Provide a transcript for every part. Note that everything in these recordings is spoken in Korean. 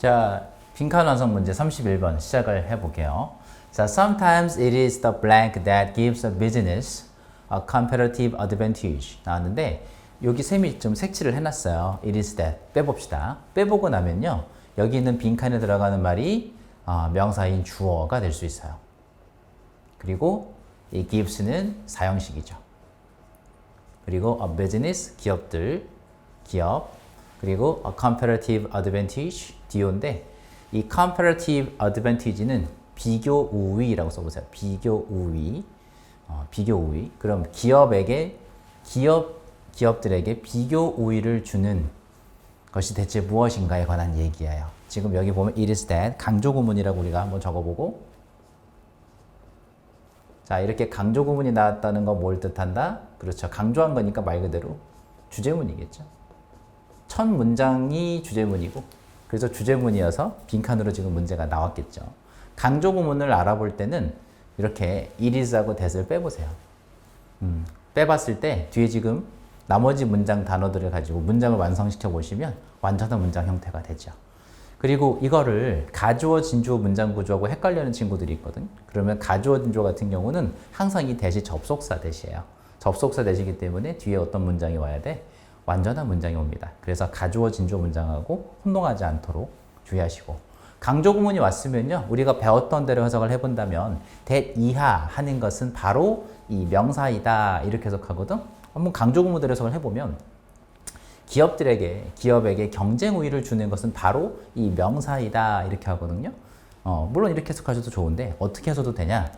자, 빈칸 완성 문제 31번 시작을 해볼게요. 자, sometimes it is the blank that gives a business a competitive advantage 나왔는데 여기 쌤이 좀 색칠을 해놨어요. It is that 빼봅시다. 빼보고 나면요. 여기 있는 빈칸에 들어가는 말이 명사인 주어가 될 수 있어요. 그리고 이 gives는 사형식이죠. 그리고 a business, 기업들, 기업, 그리고 a comparative advantage, DO인데 이 comparative advantage는 비교 우위라고 써보세요. 비교 우위. 비교 우위. 그럼 기업들에게 비교 우위를 주는 것이 대체 무엇인가에 관한 얘기예요. 지금 여기 보면 it is that 강조 구문이라고 우리가 한번 적어보고 자, 이렇게 강조 구문이 나왔다는 거 뭘 뜻한다? 그렇죠. 강조한 거니까 말 그대로 주제문이겠죠. 첫 문장이 주제문이고 그래서 주제문이어서 빈칸으로 지금 문제가 나왔겠죠. 강조 구문을 알아볼 때는 이렇게 it is하고 that을 빼보세요. 빼봤을 때 뒤에 지금 나머지 문장 단어들을 가지고 문장을 완성시켜 보시면 완전한 문장 형태가 되죠. 그리고 이거를 가주어, 진주어, 문장 구조하고 헷갈려하는 친구들이 있거든. 그러면 가주어, 진주어 같은 경우는 항상 이 대시 접속사 대시예요. 접속사 대시기 때문에 뒤에 어떤 문장이 와야 돼? 완전한 문장이 옵니다. 그래서 가주어, 진주어 문장하고 혼동하지 않도록 주의하시고 강조 구문이 왔으면요. 우리가 배웠던 대로 해석을 해본다면 that 이하 하는 것은 바로 이 명사이다 이렇게 해석하거든. 한번 강조 구문대로 해석을 해보면 기업에게 경쟁 우위를 주는 것은 바로 이 명사이다 이렇게 하거든요. 물론 이렇게 해석하셔도 좋은데 어떻게 해서도 되냐?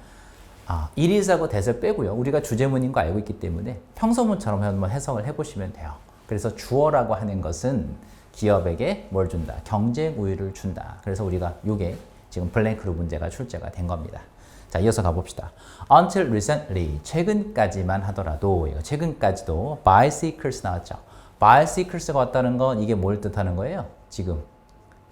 it is하고 that을 빼고요. 우리가 주제문인 거 알고 있기 때문에 평소문처럼 한번 해석을 해보시면 돼요. 그래서 주어라고 하는 것은 기업에게 뭘 준다? 경쟁 우위를 준다. 그래서 우리가 이게 지금 블랭크로 문제가 출제가 된 겁니다. 자, 이어서 가봅시다. Until recently, 최근까지만 하더라도, 이거 최근까지도 bicycles 나왔죠. bicycles가 왔다는 건 이게 뭘 뜻하는 거예요? 지금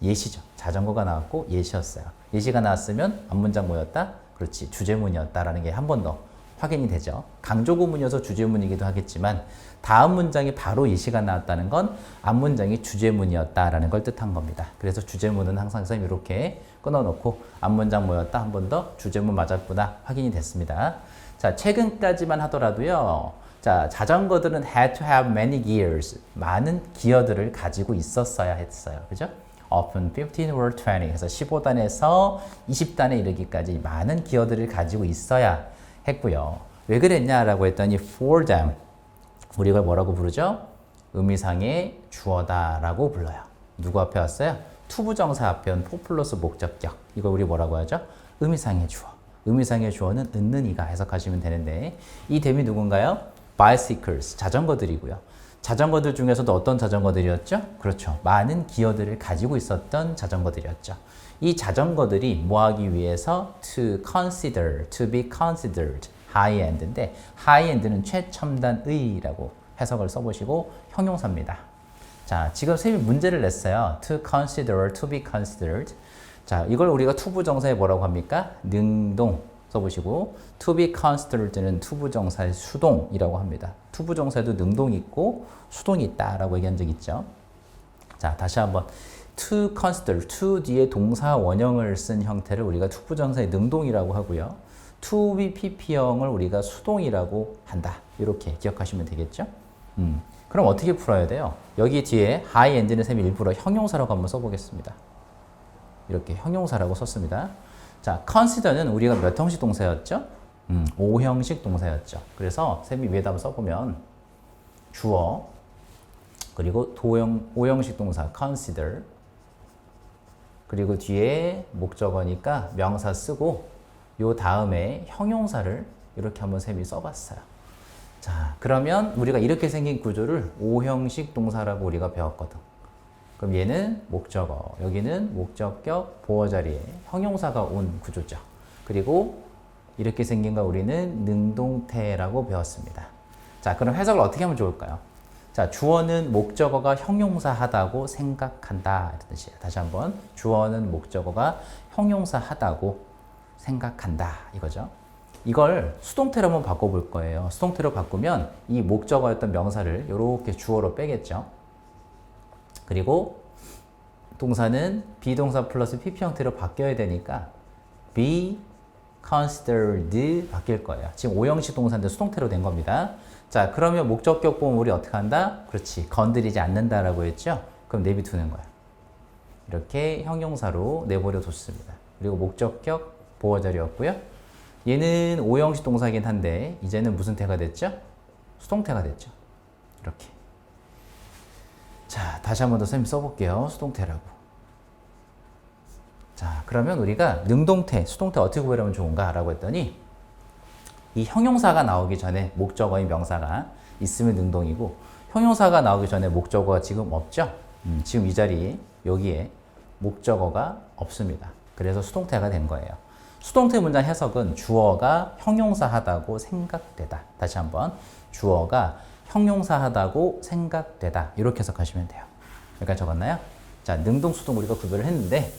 예시죠. 자전거가 나왔고 예시였어요. 예시가 나왔으면 앞문장 뭐였다? 그렇지, 주제문이었다라는 게 한 번 더 확인이 되죠. 강조 구문이어서 주제문이기도 하겠지만 다음 문장이 바로 예시가 나왔다는 건 앞문장이 주제문이었다라는 걸 뜻한 겁니다. 그래서 주제문은 항상 선생님이 이렇게 끊어놓고 앞문장 뭐였다? 한 번 더 주제문 맞았구나 확인이 됐습니다. 자, 최근까지만 하더라도요. 자, 자전거들은 had to have many gears. 많은 기어들을 가지고 있었어야 했어요. 그죠? Often 15 or 20. 그래서 15단에서 20단에 이르기까지 많은 기어들을 가지고 있어야 했고요. 왜 그랬냐라고 했더니 for them. 우리가 뭐라고 부르죠? 의미상의 주어다라고 불러요. 누구 앞에 왔어요? 투부정사 앞에 온 for 플러스 목적격. 이걸 우리 뭐라고 하죠? 의미상의 주어. 의미상의 주어는 있는 이가 해석하시면 되는데 이 댐이 누군가요? bicycles, 자전거들이고요. 자전거들 중에서도 어떤 자전거들이었죠? 그렇죠. 많은 기어들을 가지고 있었던 자전거들이었죠. 이 자전거들이 뭐하기 위해서 to be considered high-end인데 high-end는 최첨단의라고 해석을 써보시고 형용사입니다. 자, 지금 쌤이 문제를 냈어요. to consider, to be considered. 자, 이걸 우리가 투부정사에 뭐라고 합니까? 능동 써보시고 to be considered는 투부정사의 수동이라고 합니다. 투부정사에도 능동이 있고 수동이 있다라고 얘기한 적 있죠. 자, 다시 한번 to consider, to 뒤에 동사 원형을 쓴 형태를 우리가 투부정사의 능동이라고 하고요. to be pp형을 우리가 수동이라고 한다. 이렇게 기억하시면 되겠죠? 그럼 어떻게 풀어야 돼요? 여기 뒤에 high end는 셈이 일부러 형용사라고 한번 써보겠습니다. 이렇게 형용사라고 썼습니다. 자, consider는 우리가 몇 형식 동사였죠? 5형식 동사였죠. 그래서 셈이 위에다 한번 써보면 주어 그리고 5형식 동사 consider 그리고 뒤에 목적어니까 명사 쓰고 요 다음에 형용사를 이렇게 한번 셈이 써봤어요. 자, 그러면 우리가 이렇게 생긴 구조를 5형식 동사라고 우리가 배웠거든. 그럼 얘는 목적어, 여기는 목적격, 보어 자리에 형용사가 온 구조죠. 그리고 이렇게 생긴 거 우리는 능동태라고 배웠습니다. 자, 그럼 해석을 어떻게 하면 좋을까요? 자, 주어는 목적어가 형용사하다고 생각한다 이런 뜻이에요. 다시 한번 주어는 목적어가 형용사하다고 생각한다 이거죠. 이걸 수동태로 한번 바꿔볼 거예요. 수동태로 바꾸면 이 목적어였던 명사를 이렇게 주어로 빼겠죠. 그리고 동사는 비동사 플러스 PP 형태로 바뀌어야 되니까 be considered 바뀔 거예요. 지금 오형식 동사인데 수동태로 된 겁니다. 자, 그러면 목적격 보면 우리 어떻게 한다? 그렇지. 건드리지 않는다라고 했죠? 그럼 내비두는 거야. 이렇게 형용사로 내버려 뒀습니다. 그리고 목적격 보어자리였고요. 얘는 오형식 동사긴 한데 이제는 무슨 태가 됐죠? 수동태가 됐죠. 이렇게. 자, 다시 한 번 더 선생님 써볼게요. 수동태라고. 자, 그러면 우리가 능동태, 수동태 어떻게 구별하면 좋은가라고 했더니 이 형용사가 나오기 전에 목적어인 명사가 있으면 능동이고 형용사가 나오기 전에 목적어가 지금 없죠? 지금 이 자리에 여기에 목적어가 없습니다. 그래서 수동태가 된 거예요. 수동태 문장 해석은 주어가 형용사하다고 생각되다. 다시 한번 주어가 형용사하다고 생각되다. 이렇게 해석하시면 돼요. 여기까지 적었나요? 자, 능동, 수동 우리가 구별을 했는데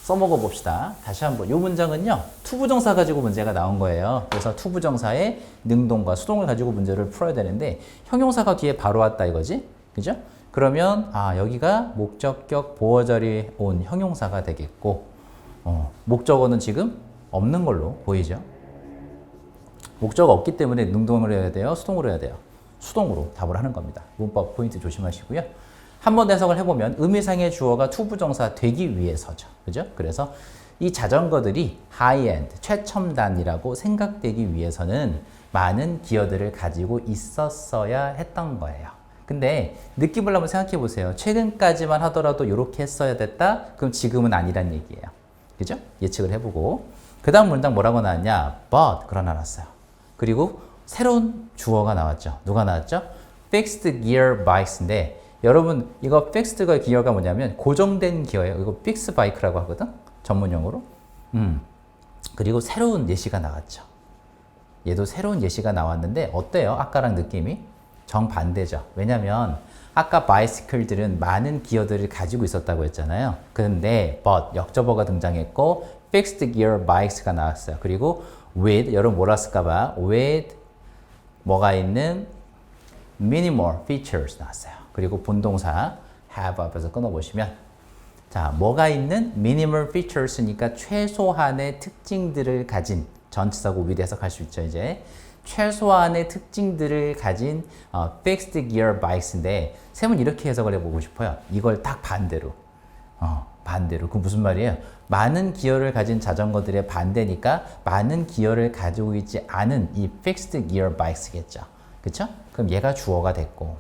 써먹어 봅시다. 다시 한번 이 문장은요. 투부정사 가지고 문제가 나온 거예요. 그래서 투부정사의 능동과 수동을 가지고 문제를 풀어야 되는데 형용사가 뒤에 바로 왔다 이거지? 그죠? 그러면 여기가 목적격 보어자리에 온 형용사가 되겠고 목적어는 지금 없는 걸로 보이죠? 목적어 없기 때문에 능동을 해야 돼요? 수동으로 해야 돼요? 수동으로 답을 하는 겁니다. 문법 포인트 조심하시고요. 한 번 해석을 해보면 의미상의 주어가 투부정사 되기 위해서죠. 그죠? 그래서 이 자전거들이 하이엔드, 최첨단이라고 생각되기 위해서는 많은 기어들을 가지고 있었어야 했던 거예요. 근데 느낌을 한번 생각해 보세요. 최근까지만 하더라도 이렇게 했어야 됐다? 그럼 지금은 아니란 얘기예요. 그죠? 예측을 해보고. 그 다음 문장 뭐라고 나왔냐? But, 그러나 나왔어요. 그리고 새로운 주어가 나왔죠. 누가 나왔죠? Fixed Gear Bikes인데 여러분 이거 fixed가 기어가 뭐냐면 고정된 기어예요. 이거 fixed bike라고 하거든. 전문용어로. 그리고 새로운 예시가 나왔죠. 얘도 새로운 예시가 나왔는데 어때요? 아까랑 느낌이? 정반대죠. 왜냐면 아까 바이시클들은 많은 기어들을 가지고 있었다고 했잖아요. 그런데 but 역접어가 등장했고 fixed gear bikes가 나왔어요. 그리고 with 여러분 뭐라 쓸까봐 with 뭐가 있는 minimal features 나왔어요. 그리고 본동사 have 앞에서 끊어보시면 자 뭐가 있는 minimal features니까 최소한의 특징들을 가진 전치사고 with 해석할 수 있죠. 이제 최소한의 특징들을 가진 fixed gear bikes인데 쌤은 이렇게 해석을 해보고 싶어요. 이걸 딱 반대로 반대로. 그 무슨 말이에요? 많은 기어를 가진 자전거들의 반대니까 많은 기어를 가지고 있지 않은 이 fixed gear bikes겠죠. 그쵸? 그럼 얘가 주어가 됐고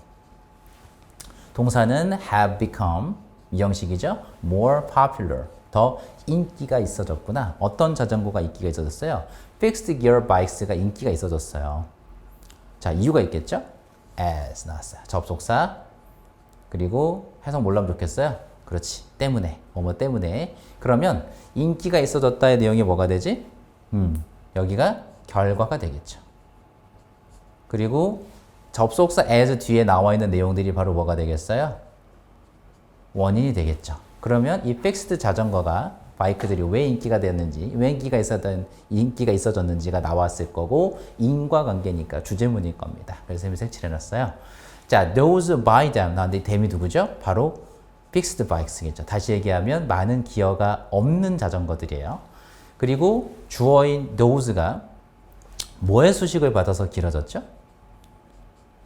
동사는 have become 이 형식이죠. more popular 더 인기가 있어졌구나. 어떤 자전거가 인기가 있어졌어요? fixed gear bikes가 인기가 있어졌어요. 자 이유가 있겠죠? as 나왔어요. 접속사 그리고 해석 몰라면 좋겠어요? 그렇지. 때문에 뭐뭐 때문에 그러면 인기가 있어졌다의 내용이 뭐가 되지? 여기가 결과가 되겠죠. 그리고 접속사 as 뒤에 나와 있는 내용들이 바로 뭐가 되겠어요? 원인이 되겠죠. 그러면 이 fixed 자전거가 바이크들이 왜 인기가 되었는지, 왜 인기가 있어졌는지가 나왔을 거고 인과관계니까 주제문일 겁니다. 그래서 쌤이 색칠해놨어요. 자, those by them 나왔는데 them이 누구죠? 바로 fixed bikes겠죠. 다시 얘기하면 많은 기어가 없는 자전거들이에요. 그리고 주어인 those가 뭐의 수식을 받아서 길어졌죠?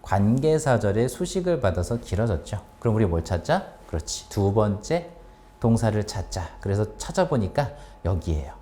관계사절의 수식을 받아서 길어졌죠. 그럼 우리 뭘 찾자? 그렇지. 두 번째 동사를 찾자. 그래서 찾아보니까 여기에요.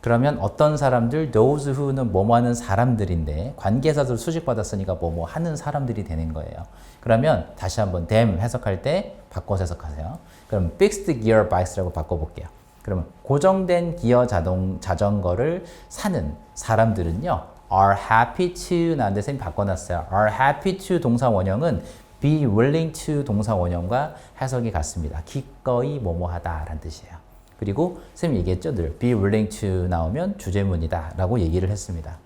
그러면 어떤 사람들, those who는 뭐뭐 하는 사람들인데 관계사절 수식 받았으니까 뭐뭐 하는 사람들이 되는 거예요. 그러면 다시 한번 them 해석할 때 바꿔서 해석하세요. 그럼 fixed gear bikes라고 바꿔볼게요. 그러면 고정된 기어 자전거를 사는 사람들은요. are happy to 나는데 선생님이 바꿔놨어요. are happy to 동사 원형은 be willing to 동사 원형과 해석이 같습니다. 기꺼이 뭐뭐하다 라는 뜻이에요. 그리고 선생님이 얘기했죠. 늘 be willing to 나오면 주제문이다 라고 얘기를 했습니다.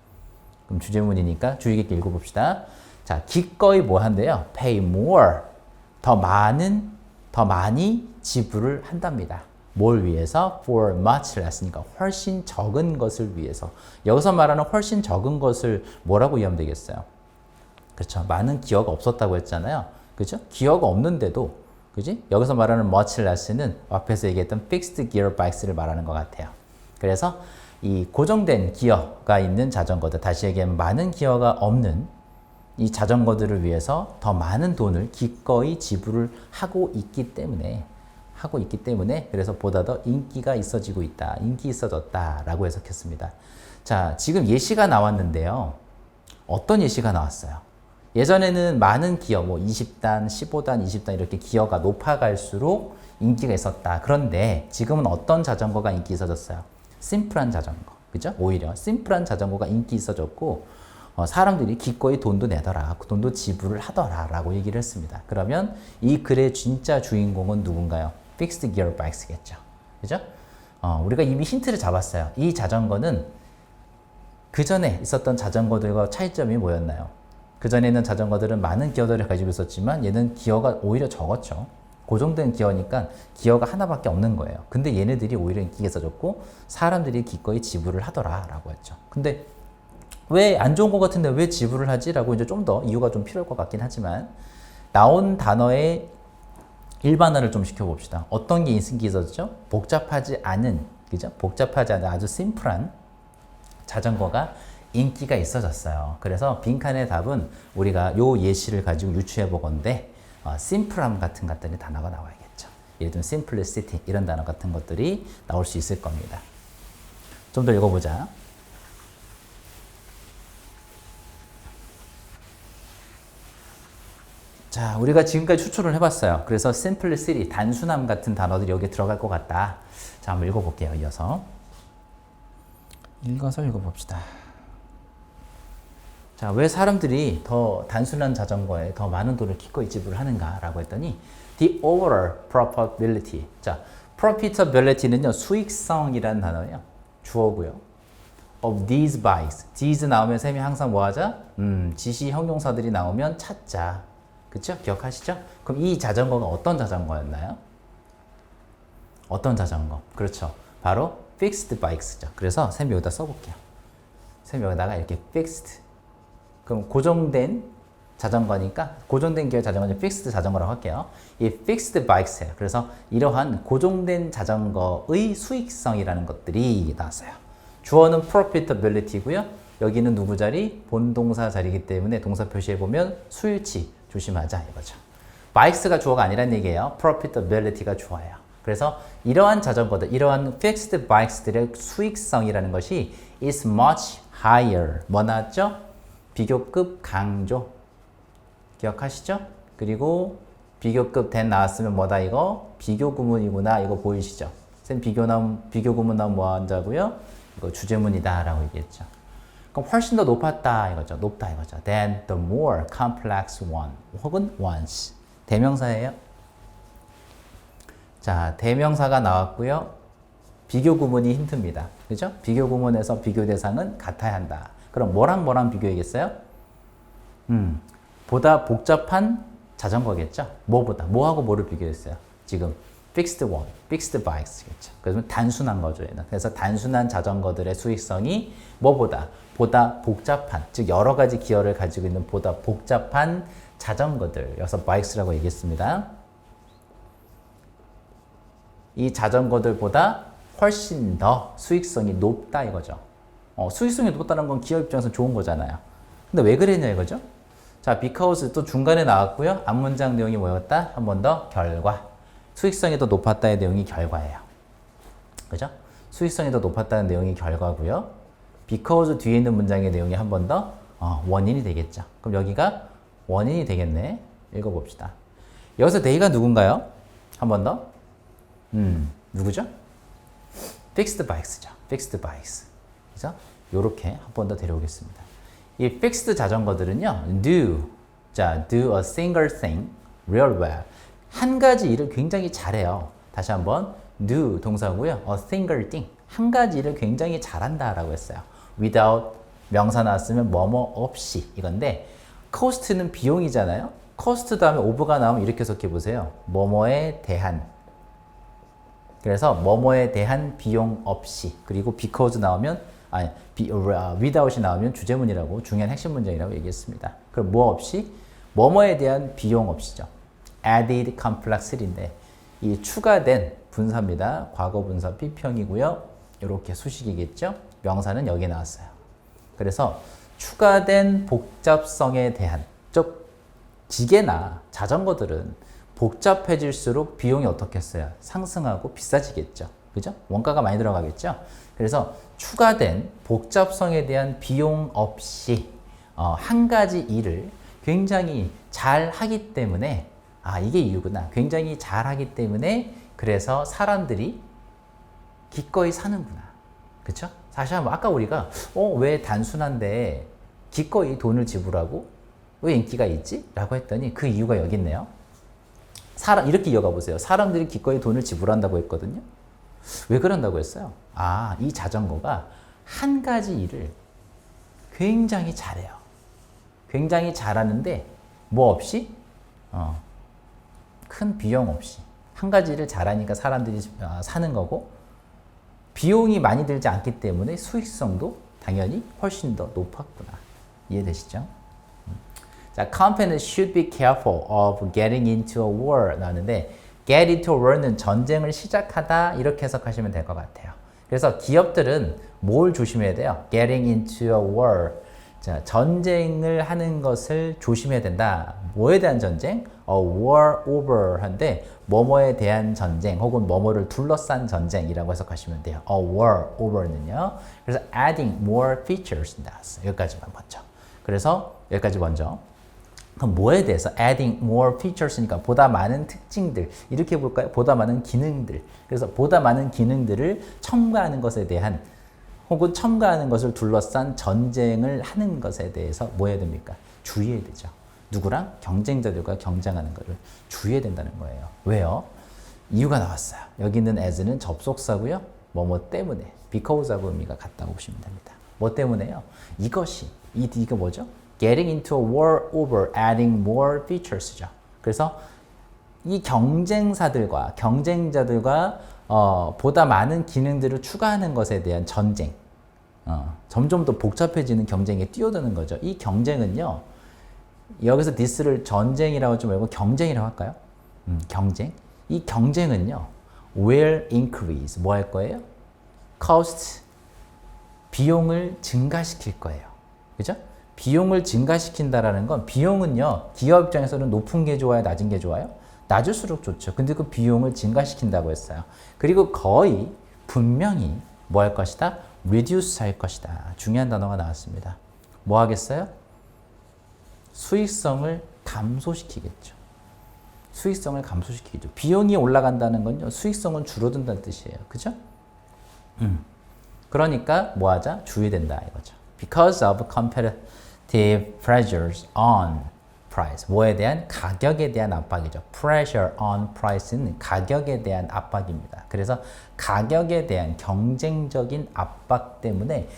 그럼 주제문이니까 주의 깊게 읽어봅시다. 자, 기꺼이 뭐 한대요? pay more 더 많이 지불을 한답니다. 뭘 위해서? For much less니까 훨씬 적은 것을 위해서. 여기서 말하는 훨씬 적은 것을 뭐라고 이해하면 되겠어요? 그렇죠. 많은 기어가 없었다고 했잖아요. 그렇죠? 기어가 없는데도 그지? 여기서 말하는 much less는 앞에서 얘기했던 fixed gear bikes를 말하는 것 같아요. 그래서 이 고정된 기어가 있는 자전거들, 다시 얘기하면 많은 기어가 없는 이 자전거들을 위해서 더 많은 돈을 기꺼이 지불을 하고 있기 때문에 그래서 보다 더 인기가 있어지고 있다. 인기 있어졌다라고 해석했습니다. 자, 지금 예시가 나왔는데요. 어떤 예시가 나왔어요? 예전에는 많은 기어, 뭐 20단, 15단, 20단 이렇게 기어가 높아갈수록 인기가 있었다. 그런데 지금은 어떤 자전거가 인기 있어졌어요? 심플한 자전거. 그죠? 오히려 심플한 자전거가 인기 있어졌고 사람들이 기꺼이 돈도 내더라. 돈도 지불을 하더라. 라고 얘기를 했습니다. 그러면 이 글의 진짜 주인공은 누군가요? Fixed Gear Bikes겠죠. 그죠? 우리가 이미 힌트를 잡았어요. 이 자전거는 그 전에 있었던 자전거들과 차이점이 뭐였나요? 그 전에 있는 자전거들은 많은 기어들을 가지고 있었지만 얘는 기어가 오히려 적었죠. 고정된 기어니까 기어가 하나밖에 없는 거예요. 근데 얘네들이 오히려 인기가 있어졌고 사람들이 기꺼이 지불을 하더라. 라고 했죠. 근데 왜 안 좋은 것 같은데 왜 지불을 하지? 라고 이제 좀 더 이유가 좀 필요할 것 같긴 하지만 나온 단어의 일반화를 좀 시켜봅시다. 어떤 게 인기 있었죠? 복잡하지 않은, 그죠? 복잡하지 않은 아주 심플한 자전거가 인기가 있어졌어요. 그래서 빈칸의 답은 우리가 요 예시를 가지고 유추해 보건데 심플함 같은 것들이 단어가 나와야겠죠. 예를 들면 simplicity 이런 단어 같은 것들이 나올 수 있을 겁니다. 좀 더 읽어보자. 자, 우리가 지금까지 추출을 해봤어요. 그래서 simplicity, 단순함 같은 단어들이 여기에 들어갈 것 같다. 자, 한번 읽어볼게요. 이어서 읽어봅시다. 자, 왜 사람들이 더 단순한 자전거에 더 많은 돈을 기꺼이 지불을 하는가라고 했더니 the overall profitability. 자, profitability는요, 수익성이라는 단어예요. 주어고요. of these bikes. these 나오면 쌤이 항상 뭐 하자? 지시 형용사들이 나오면 찾자. 그쵸? 기억하시죠? 그럼 이 자전거가 어떤 자전거였나요? 어떤 자전거? 그렇죠. 바로 fixed bikes죠. 그래서 쌤이 여기다 써볼게요. 쌤이 여기다가 이렇게 fixed. 그럼 고정된 자전거니까 고정된 기어 자전거는 fixed 자전거라고 할게요. 이 fixed bikes예요. 그래서 이러한 고정된 자전거의 수익성이라는 것들이 나왔어요. 주어는 profitability고요. 여기는 누구 자리? 본동사 자리이기 때문에 동사 표시해 보면 수일치 조심하자 이거죠. bikes가 주어가 아니란 얘기예요. profitability가 주어예요. 그래서 이러한 자전거들, 이러한 fixed bikes들의 수익성이라는 것이 is much higher. 뭐 나왔죠? 비교급 강조. 기억하시죠? 그리고 비교급 된 나왔으면 뭐다 이거? 비교 구문이구나. 이거 보이시죠? 쌤 비교 구문 나오면 뭐 한다고요? 이거 주제문이다 라고 얘기했죠. 그럼 훨씬 더 높았다 이거죠. 높다 이거죠. Than the more complex one 혹은 ones. 대명사예요. 자, 대명사가 나왔고요. 비교 구문이 힌트입니다. 그죠? 비교 구문에서 비교 대상은 같아야 한다. 그럼 뭐랑 비교해야겠어요? 보다 복잡한 자전거겠죠? 뭐보다? 뭐하고 뭐를 비교했어요? 지금 fixed one, fixed bikes겠죠. 그래서 단순한 거죠. 얘는. 그래서 단순한 자전거들의 수익성이 뭐보다? 보다 복잡한, 즉 여러 가지 기어를 가지고 있는 보다 복잡한 자전거들, 여기서 bikes라고 얘기했습니다. 이 자전거들보다 훨씬 더 수익성이 높다 이거죠. 수익성이 높다는 건 기업 입장에서 좋은 거잖아요. 근데 왜 그랬냐 이거죠? 자, because 또 중간에 나왔고요. 앞문장 내용이 뭐였다? 한 번 더 결과. 수익성이 더 높았다의 내용이 결과예요. 그죠? 수익성이 더 높았다는 내용이 결과고요. because 뒤에 있는 문장의 내용이 한 번 더 원인이 되겠죠. 그럼 여기가 원인이 되겠네. 읽어봅시다. 여기서 they가 누군가요? 한 번 더. 누구죠? fixed bikes죠. fixed bikes. 그래서 요렇게 한 번 더 데려오겠습니다. 이 fixed 자전거들은요, do a single thing real well. 한 가지 일을 굉장히 잘해요. 다시 한번, do 동사고요. a single thing. 한 가지 일을 굉장히 잘한다라고 했어요. without 명사 나왔으면 뭐뭐 없이 이건데, cost는 비용이잖아요. cost 다음에 of가 나오면 이렇게 해석해 보세요. 뭐뭐에 대한. 그래서 뭐뭐에 대한 비용 없이. 그리고 because 나오면 without이 나오면 주제문이라고 중요한 핵심 문장이라고 얘기했습니다. 그럼 뭐 없이? 뭐뭐에 대한 비용 없이죠. added complexity인데 이 추가된 분사입니다. 과거 분사 B평이고요. 이렇게 수식이겠죠. 명사는 여기 나왔어요. 그래서 추가된 복잡성에 대한 즉 기계나 자전거들은 복잡해질수록 비용이 어떻겠어요? 상승하고 비싸지겠죠. 그죠? 원가가 많이 들어가겠죠. 그래서 추가된 복잡성에 대한 비용 없이 한 가지 일을 굉장히 잘 하기 때문에 이게 이유구나. 굉장히 잘 하기 때문에 그래서 사람들이 기꺼이 사는구나. 그쵸? 다시 한번 아까 우리가 왜 단순한데 기꺼이 돈을 지불하고 왜 인기가 있지? 라고 했더니 그 이유가 여기 있네요. 이렇게 이어가 보세요. 사람들이 기꺼이 돈을 지불한다고 했거든요. 왜 그런다고 했어요? 이 자전거가 한 가지 일을 굉장히 잘해요. 굉장히 잘하는데 뭐 없이? 큰 비용 없이. 한 가지 일을 잘하니까 사람들이 사는 거고 비용이 많이 들지 않기 때문에 수익성도 당연히 훨씬 더 높았구나. 이해되시죠? 자, companies should be careful of getting into a war 나오는데 get into a war는 전쟁을 시작하다 이렇게 해석하시면 될 것 같아요. 그래서 기업들은 뭘 조심해야 돼요? getting into a war. 자, 전쟁을 하는 것을 조심해야 된다. 뭐에 대한 전쟁? A war over 한데 뭐뭐에 대한 전쟁 혹은 뭐뭐를 둘러싼 전쟁이라고 해석하시면 돼요. A war over는요. 그래서 adding more features 나왔어요. 여기까지만 먼저. 그래서 여기까지 먼저. 그럼 뭐에 대해서 adding more features니까 보다 많은 특징들 이렇게 볼까요? 보다 많은 기능들. 그래서 보다 많은 기능들을 첨가하는 것에 대한 혹은 첨가하는 것을 둘러싼 전쟁을 하는 것에 대해서 뭐 해야 됩니까? 주의해야 되죠. 누구랑? 경쟁자들과 경쟁하는 것을 주의해야 된다는 거예요. 왜요? 이유가 나왔어요. 여기 있는 as는 접속사고요. 뭐뭐 때문에 because하고 의미가 같다고 보시면 됩니다. 뭐 때문에요? 이것이 이거 뭐죠? Getting into a war over adding more features죠. 그래서 이 경쟁자들과 보다 많은 기능들을 추가하는 것에 대한 전쟁, 점점 더 복잡해지는 경쟁에 뛰어드는 거죠. 이 경쟁은요, 여기서 this를 전쟁이라고 하지 말고 경쟁이라고 할까요? 경쟁. 이 경쟁은요, will increase, 뭐 할 거예요? cost, 비용을 증가시킬 거예요. 그죠? 비용을 증가시킨다라는 건 비용은요, 기업 입장에서는 높은 게 좋아요, 낮은 게 좋아요? 낮을수록 좋죠. 근데 그 비용을 증가시킨다고 했어요. 그리고 거의 분명히 뭐 할 것이다? reduce 할 것이다. 중요한 단어가 나왔습니다. 뭐 하겠어요? 수익성을 감소시키겠죠. 수익성을 감소시키죠. 비용이 올라간다는 건요, 수익성은 줄어든다는 뜻이에요. 그죠? 그러니까 뭐 하자? 주의된다 이거죠. Because of competitive pressures on price. 뭐에 대한? 가격에 대한 압박이죠. Pressure on price는 가격에 대한 압박입니다. 그래서 가격에 대한 경쟁적인 압박 때문에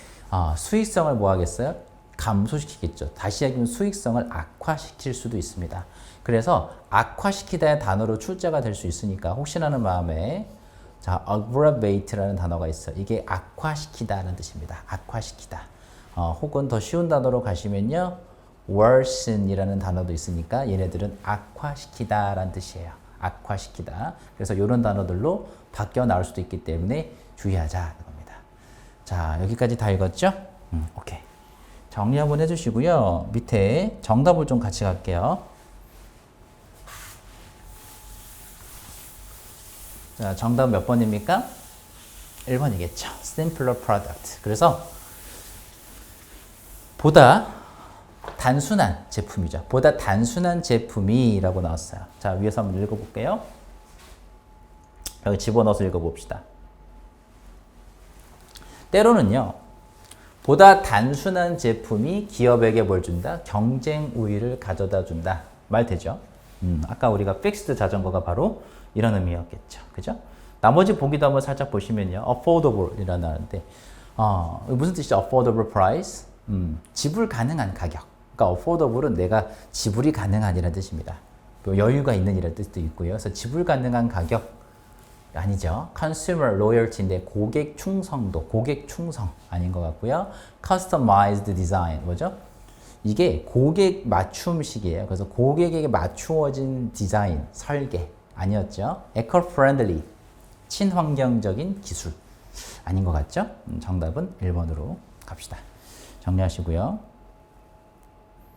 수익성을 뭐 하겠어요? 감소시키겠죠. 다시 얘기하면 수익성을 악화시킬 수도 있습니다. 그래서 악화시키다의 단어로 출제가 될 수 있으니까 혹시나 하는 마음에 자, aggravate라는 단어가 있어요. 이게 악화시키다라는 뜻입니다. 악화시키다. 혹은 더 쉬운 단어로 가시면요. worsen이라는 단어도 있으니까 얘네들은 악화시키다라는 뜻이에요. 악화시키다. 그래서 이런 단어들로 바뀌어 나올 수도 있기 때문에 주의하자 이겁니다. 자, 여기까지 다 읽었죠? 오케이. 정리 한번 해주시고요. 밑에 정답을 좀 같이 갈게요. 자, 정답 몇 번입니까? 1번이겠죠. simpler product. 그래서 보다 단순한 제품이죠. 보다 단순한 제품이라고 나왔어요. 자, 위에서 한번 읽어볼게요. 여기 집어넣어서 읽어봅시다. 때로는요, 보다 단순한 제품이 기업에게 뭘 준다? 경쟁 우위를 가져다 준다. 말 되죠? 아까 우리가 fixed 자전거가 바로 이런 의미였겠죠. 그죠? 나머지 보기도 한번 살짝 보시면요. affordable 이라는데, 무슨 뜻이죠? affordable price? 지불 가능한 가격. 그러니까 affordable은 내가 지불이 가능한이라는 뜻입니다. 또 여유가 있는 이라는 뜻도 있고요. 그래서 지불 가능한 가격 아니죠. consumer loyalty인데 고객 충성도, 고객 충성 아닌 것 같고요. customized design 뭐죠? 이게 고객 맞춤식이에요. 그래서 고객에게 맞추어진 디자인, 설계 아니었죠. eco-friendly, 친환경적인 기술 아닌 것 같죠? 정답은 1번으로 갑시다. 정리하시고요.